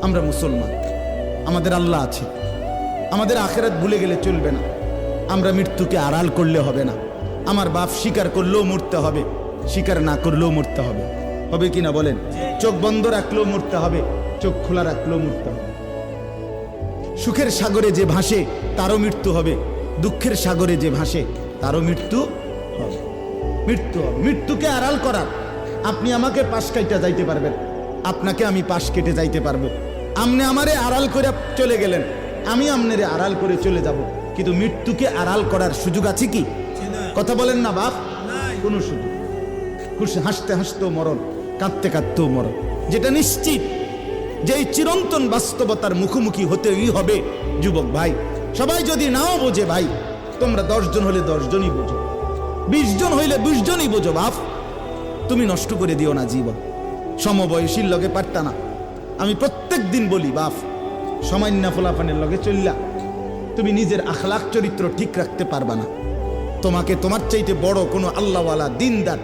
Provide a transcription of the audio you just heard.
আমরা মুসলমান, আমাদের আল্লাহ আছে, আমাদের আখিরাত ভুলে গেলে চলবে না। আমরা মৃত্যুকে আড়াল করলে হবে না। আমার বাপ স্বীকার করলেও মরতে হবে, স্বীকার না করলেও মরতে হবে। হবে কি না বলেন? চোখ বন্ধ রাখলেও মরতে হবে, চোখ খোলা রাখলেও মরতে হবে। সুখের সাগরে যে ভাসে তারও মৃত্যু হবে, দুঃখের সাগরে যে ভাসে তারও মৃত্যু হবে। মৃত্যু হবে। মৃত্যুকে আড়াল করার, আপনি আমাকে পাশ কাইটা যাইতে পারবেন, আপনাকে আমি পাশ কেটে যাইতে পারবো। আপনি আমারে আড়াল করে চলে গেলেন, আমি আপনারে আড়াল করে চলে যাব, কিন্তু মৃত্যুকে আড়াল করার সুযোগ আছে কি? কথা বলেন না বাপ, কোনো সুযোগ। খুশি হাসতে হাসতেও মরণ, কাঁদতে কাঁদতেও মরণ। যেটা নিশ্চিত যে এই চিরন্তন বাস্তবতার মুখোমুখি হতেই হবে যুবক ভাই। সবাই যদি নাও বোঝে ভাই, তোমরা 10 জন হলে 10 জনই বোঝো, 20 জন হইলে 20 জনই বোঝো। বাপ, তুমি নষ্ট করে দিও না জীবন। সমবয়সীর লগে পারতা না। আমি প্রত্যেক দিন বলি বাপ, সামান্য ফলাফানের লগে চললা তুমি নিজের আখলাক চরিত্র ঠিক রাখতে পারবা না। তোমাকে তোমার চাইতে বড় কোনো আল্লাহওয়ালা দিনদার